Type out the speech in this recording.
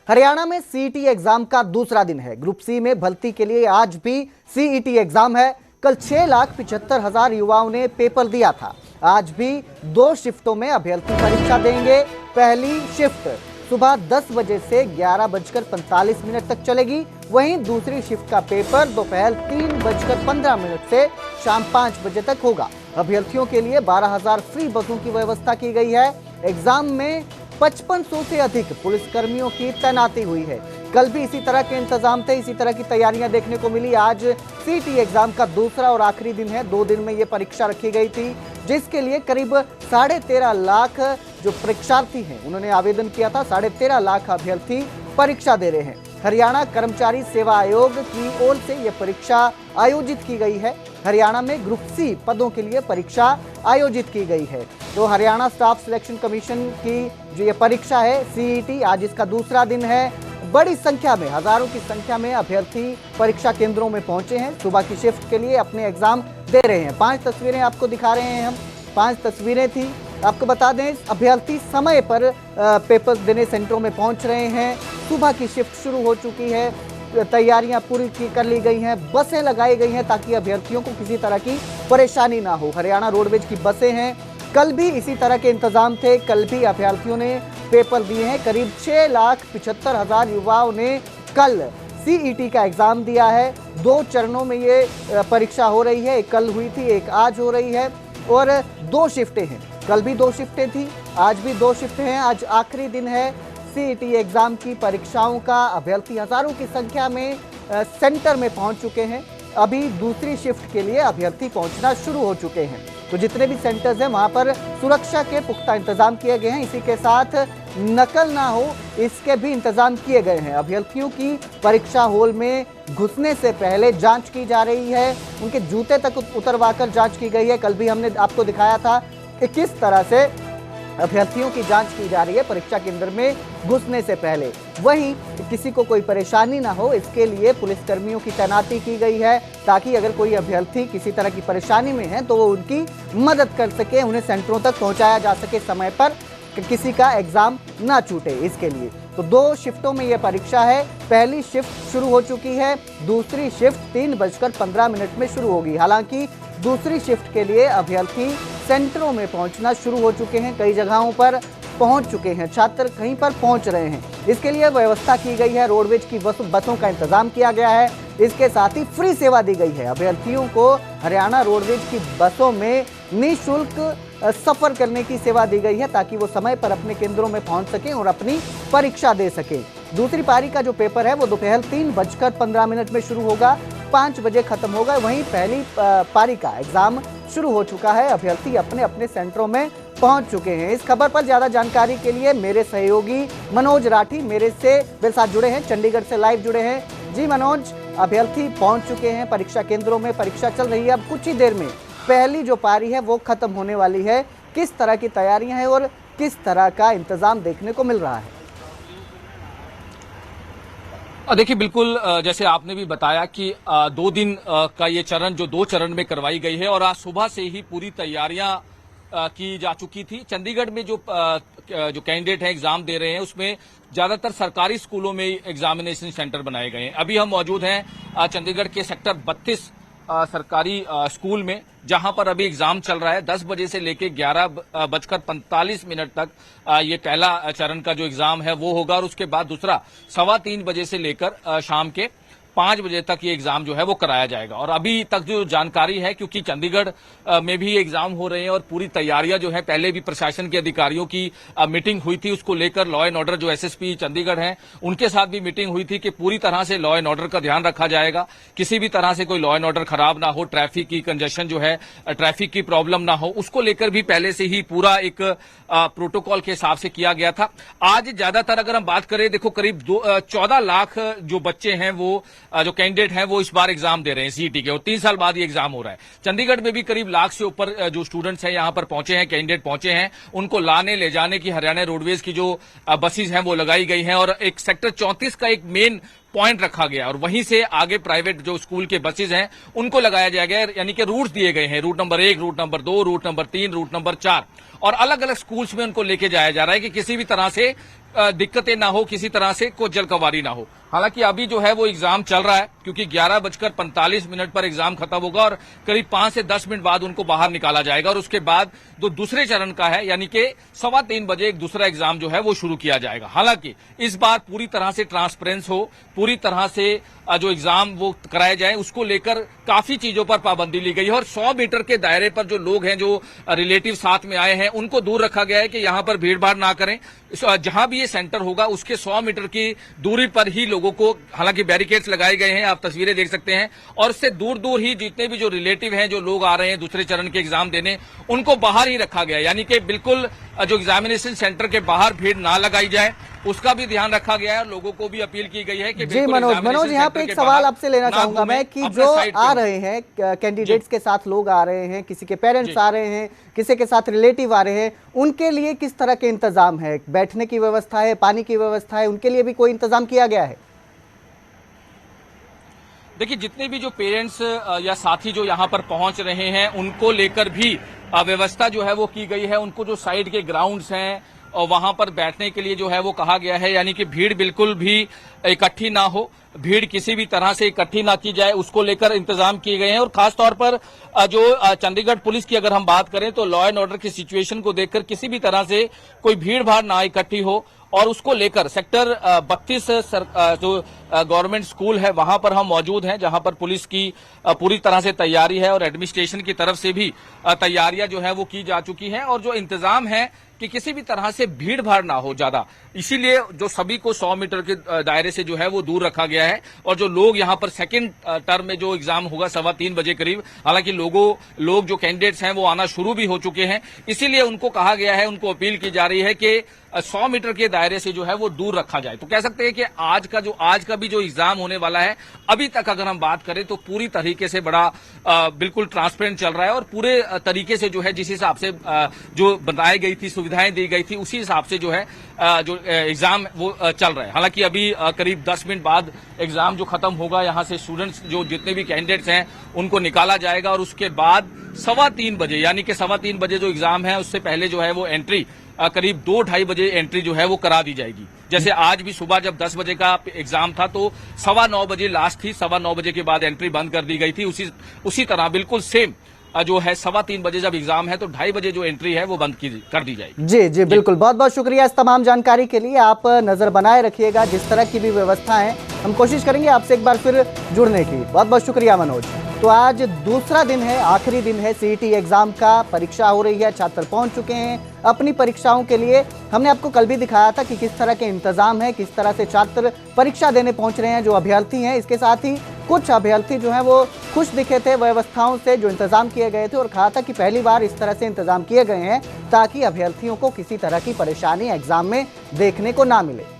हरियाणा में CET exam का दूसरा दिन है। ग्रुप सी में भर्ती के लिए आज भी सीईटी एग्जाम है। कल 6,75,000 युवाओं ने पेपर दिया था। आज भी 2 शिफ्टों में अभ्यर्थी परीक्षा देंगे। पहली शिफ्ट सुबह 10 बजे से 11:45 तक चलेगी। वहीं दूसरी शिफ्ट का पेपर दोपहर 3:15 से शाम 5 बजे तक होगा। अभ्यर्थियों के लिए 12,000 फ्री बसों की व्यवस्था की गई है। एग्जाम में 5500 से अधिक पुलिसकर्मियों की तैनाती हुई है। कल भी इसी तरह के इंतजाम थे, इसी तरह की तैयारियां देखने को मिली। आज सीईटी एग्जाम का दूसरा और आखिरी दिन है। 2 दिन में ये परीक्षा रखी गई थी, जिसके लिए करीब 13.5 लाख जो परीक्षार्थी हैं उन्होंने आवेदन किया था। 13.5 लाख अभ्यर्थी परीक्षा दे रहे हैं। हरियाणा कर्मचारी सेवा आयोग की ओर से यह परीक्षा आयोजित की गई है। हरियाणा में ग्रुप सी पदों के लिए परीक्षा आयोजित की गई है। तो हरियाणा स्टाफ सिलेक्शन कमीशन की जो ये परीक्षा है सीईटी, आज इसका दूसरा दिन है। बड़ी संख्या में, हजारों की संख्या में अभ्यर्थी परीक्षा केंद्रों में पहुंचे हैं। सुबह की शिफ्ट के लिए अपने एग्जाम दे रहे हैं। 5 तस्वीरें आपको दिखा रहे हैं हम। 5 तस्वीरें थी। आपको बता दें, अभ्यर्थी समय पर पेपर देने सेंटरों में पहुंच रहे हैं। सुबह की शिफ्ट शुरू हो चुकी है। तैयारियां पूरी कर ली गई हैं। बसें लगाई गई हैं ताकि अभ्यर्थियों को किसी तरह की परेशानी ना हो। हरियाणा रोडवेज की बसें हैं। कल भी इसी तरह के इंतजाम थे। कल भी अभ्यर्थियों ने पेपर दिए हैं। करीब 6,75,000 युवाओं ने कल सीईटी का एग्जाम दिया है। 2 चरणों में ये परीक्षा हो रही है। एक कल हुई थी, एक आज हो रही है और 2 शिफ्टें हैं। कल भी 2 शिफ्टें थी, आज भी 2 शिफ्टें हैं। आज आखिरी दिन है सीईटी एग्जाम की परीक्षाओं का। अभ्यर्थी हजारों की संख्या में सेंटर में पहुंच चुके हैं। अभी दूसरी शिफ्ट के लिए अभ्यर्थी पहुंचना शुरू हो चुके हैं। तो जितने भी सेंटर्स हैं वहां पर सुरक्षा के पुख्ता इंतजाम किए गए हैं। इसी के साथ नकल ना हो इसके भी इंतजाम किए गए हैं। अभ्यर्थियों की परीक्षा हॉल में घुसने से पहले जांच की जा रही है। उनके जूते तक उतरवाकर जांच की गई है। कल भी हमने आपको दिखाया था कि किस तरह से अभ्यर्थियों की जांच की जा रही है परीक्षा केंद्र में घुसने से पहले। वहीं किसी को कोई परेशानी ना हो इसके लिए पुलिसकर्मियों की तैनाती की गई है, ताकि अगर कोई अभ्यर्थी किसी तरह की परेशानी में है तो वो उनकी मदद कर सके, उन्हें सेंटरों तक पहुंचाया जा सके समय पर, किसी का एग्जाम ना छूटे इसके लिए। तो 2 शिफ्टों में यह परीक्षा है। पहली शिफ्ट शुरू हो चुकी है। दूसरी शिफ्ट 3:15 में शुरू होगी। हालांकि दूसरी शिफ्ट के लिए अभ्यर्थी सेंटरों में पहुंचना शुरू हो चुके हैं। कई जगहों पर पहुंच चुके हैं। छात्र कहीं पर पहुंच रहे हैं। इसके लिए व्यवस्था की गई है। रोडवेज की बसों का इंतजाम किया गया है। इसके साथ ही फ्री सेवा दी गई है। अभ्यर्थियों को हरियाणा रोडवेज की बसों में निःशुल्क सफर करने की सेवा दी गई है, ताकि वो समय पर अपने केंद्रों में पहुंच सकें और अपनी परीक्षा दे सकें। दूसरी पारी का जो पेपर है वो दोपहर 3:15 में शुरू होगा, 5 बजे खत्म होगा। वहीं पहली पारी का एग्जाम शुरू हो चुका है। अभ्यर्थी अपने अपने सेंटरों में पहुंच चुके हैं। इस खबर पर ज्यादा जानकारी के लिए मेरे सहयोगी मनोज राठी मेरे साथ जुड़े हैं, चंडीगढ़ से लाइव जुड़े हैं। जी मनोज, अभ्यर्थी पहुंच चुके हैं परीक्षा केंद्रों में, परीक्षा चल रही है। अब कुछ ही देर में पहली जो पारी है वो खत्म होने वाली है। किस तरह की तैयारियां हैं और किस तरह का इंतजाम देखने को मिल रहा है? देखिए, बिल्कुल जैसे आपने भी बताया कि 2 दिन का ये चरण जो 2 चरण में करवाई गई है और आज सुबह से ही पूरी तैयारियां की जा चुकी थी। चंडीगढ़ में जो कैंडिडेट हैं एग्जाम दे रहे हैं उसमें ज्यादातर सरकारी स्कूलों में एग्जामिनेशन सेंटर बनाए गए हैं। अभी हम मौजूद हैं चंडीगढ़ के सेक्टर 32 सरकारी स्कूल में, जहां पर अभी एग्जाम चल रहा है। 10 बजे से लेकर 11:45 तक ये पहला चरण का जो एग्जाम है वो होगा और उसके बाद दूसरा 3:15 बजे से लेकर शाम के 5 बजे तक ये एग्जाम जो है वो कराया जाएगा। और अभी तक जो जानकारी है, क्योंकि चंडीगढ़ में भी एग्जाम हो रहे हैं और पूरी तैयारियां जो है, पहले भी प्रशासन के अधिकारियों की मीटिंग हुई थी, उसको लेकर लॉ एंड ऑर्डर जो एसएसपी चंडीगढ़ हैं उनके साथ भी मीटिंग हुई थी कि पूरी तरह से लॉ एंड ऑर्डर का ध्यान रखा जाएगा। किसी भी तरह से कोई लॉ एंड ऑर्डर खराब ना हो, ट्रैफिक की कंजेशन जो है, ट्रैफिक की प्रॉब्लम ना हो, उसको लेकर भी पहले से ही पूरा एक प्रोटोकॉल के हिसाब से किया गया था। आज ज्यादातर अगर हम बात करें, देखो करीब 14 लाख जो बच्चे हैं वो जो कैंडिडेट हैं वो इस बार एग्जाम दे रहे हैं सीईटी के, और 3 साल बाद ये एग्जाम हो रहा है। चंडीगढ़ में भी करीब लाख से ऊपर जो स्टूडेंट्स हैं यहां पर पहुंचे हैं, कैंडिडेट पहुंचे हैं। उनको लाने ले जाने की हरियाणा रोडवेज की जो बसेज हैं वो लगाई गई हैं और एक सेक्टर 34 का एक मेन पॉइंट रखा गया और वहीं से आगे प्राइवेट जो स्कूल के बसेज हैं उनको लगाया जाएगा। यानी कि रूट दिए गए हैं, root number 1, root number 2, root number 3, root number 4, और अलग अलग स्कूल्स में उनको लेके जाया जा रहा है कि किसी भी तरह से दिक्कतें ना हो, किसी तरह से कोई जलकवारी ना हो। हालांकि अभी जो है वो एग्जाम चल रहा है, क्योंकि 11:45 पर एग्जाम खत्म होगा और करीब 5 से 10 मिनट बाद उनको बाहर निकाला जाएगा और उसके बाद जो दूसरे चरण का है यानी कि 3:15 बजे एक दूसरा एग्जाम जो है वो शुरू किया जाएगा। हालांकि इस बार पूरी तरह से ट्रांसपेरेंस हो, पूरी तरह से जो एग्जाम वो कराए जाए, उसको लेकर काफी चीजों पर पाबंदी ली गई है और 100 मीटर के दायरे पर जो लोग हैं, जो रिलेटिव साथ में आए हैं, उनको दूर रखा गया है कि यहां पर भीड़ भाड़ ना करें। जहां भी ये सेंटर होगा उसके 100 मीटर की दूरी पर ही लोगों को, हालांकि बैरिकेड्स लगाए गए हैं, आप तस्वीरें देख सकते हैं, और इससे दूर दूर ही जितने भी जो रिलेटिव हैं, जो लोग आ रहे हैं दूसरे चरण के एग्जाम देने, उनको बाहर ही रखा गया है। यानी कि बिल्कुल जो एग्जामिनेशन सेंटर के बाहर भीड़ ना लगाई जाए, उसका भी ध्यान रखा गया है। लोगों को भी अपील की गई है कि जी मनोज, यहाँ पे एक सवाल आपसे लेना चाहूंगा मैं कि जो आ रहे हैं कैंडिडेट्स के साथ लोग आ रहे हैं, किसी के पेरेंट्स आ रहे हैं, किसी के साथ रिलेटिव आ रहे हैं, उनके लिए किस तरह के इंतजाम है? बैठने की व्यवस्था है, पानी की व्यवस्था है, उनके लिए भी कोई इंतजाम किया गया है? देखिए, जितने भी जो पेरेंट्स या साथी जो यहाँ पर पहुंच रहे हैं, उनको लेकर भी व्यवस्था जो है वो की गई है। उनको जो साइड के ग्राउंड्स हैं और वहां पर बैठने के लिए जो है वो कहा गया है, यानी कि भीड़ बिल्कुल भी इकट्ठी ना हो, भीड़ किसी भी तरह से इकट्ठी ना की जाए, उसको लेकर इंतजाम किए गए हैं। और खास तौर पर जो चंडीगढ़ पुलिस की अगर हम बात करें तो लॉ एंड ऑर्डर की सिचुएशन को देखकर किसी भी तरह से कोई भीड़ भाड़ ना इकट्ठी हो, और उसको लेकर सेक्टर 32 जो गवर्नमेंट स्कूल है वहां पर हम मौजूद हैं, जहां पर पुलिस की पूरी तरह से तैयारी है और एडमिनिस्ट्रेशन की तरफ से भी तैयारियां जो है वो की जा चुकी हैं, और जो इंतजाम है कि किसी भी तरह से भीड़ भाड़ ना हो ज्यादा, इसीलिए जो सभी को 100 मीटर के दायरे से जो है वो दूर रखा गया है। और जो लोग यहाँ पर सेकंड टर्म में जो एग्जाम होगा 3:15 बजे करीब, हालांकि लोग जो कैंडिडेट्स हैं वो आना शुरू भी हो चुके हैं, इसीलिए उनको कहा गया है, उनको अपील की जा रही है कि 100 मीटर के दायरे से जो है वो दूर रखा जाए। तो कह सकते हैं कि आज का भी जो एग्जाम होने वाला है, अभी तक अगर हम बात करें तो पूरी तरीके से बड़ा बिल्कुल ट्रांसपेरेंट चल रहा है और पूरे तरीके से जो है जिस हिसाब से जो बनाई गई थी, सुविधाएं दी गई थी, उसी हिसाब से जो है जो एग्जाम वो चल रहा है। हालांकि अभी करीब 10 मिनट बाद एग्जाम जो खत्म होगा, यहाँ से स्टूडेंट्स जो जितने भी कैंडिडेट्स हैं उनको निकाला जाएगा और उसके बाद 3:15 बजे, यानी कि 3:15 बजे जो एग्जाम है उससे पहले जो है वो एंट्री करीब 2-2:30 बजे एंट्री जो है वो करा दी जाएगी। जैसे आज भी सुबह जब 10 बजे का एग्जाम था तो 9:15 बजे लास्ट थी, 9:15 बजे के बाद एंट्री बंद कर दी गई थी। उसी तरह बिल्कुल सेम जो है 3:15 बजे जब एग्जाम है तो 2:30 बजे जो एंट्री है वो बंद कर दी जाएगी। जी बिल्कुल, बहुत बहुत शुक्रिया इस तमाम जानकारी के लिए। आप नजर बनाए रखिएगा, जिस तरह की भी व्यवस्था है हम कोशिश करेंगे आपसे एक बार फिर जुड़ने की। बहुत बहुत शुक्रिया मनोज। तो आज दूसरा दिन है, आखिरी दिन है सीईटी एग्जाम का, परीक्षा हो रही है, छात्र पहुंच चुके हैं अपनी परीक्षाओं के लिए। हमने आपको कल भी दिखाया था कि किस तरह के इंतजाम है, किस तरह से छात्र परीक्षा देने पहुंच रहे हैं जो अभ्यर्थी हैं। इसके साथ ही कुछ अभ्यर्थी जो हैं वो खुश दिखे थे व्यवस्थाओं से जो इंतजाम किए गए थे, और कहा था कि पहली बार इस तरह से इंतजाम किए गए हैं ताकि अभ्यर्थियों को किसी तरह की परेशानी एग्जाम में देखने को ना मिले।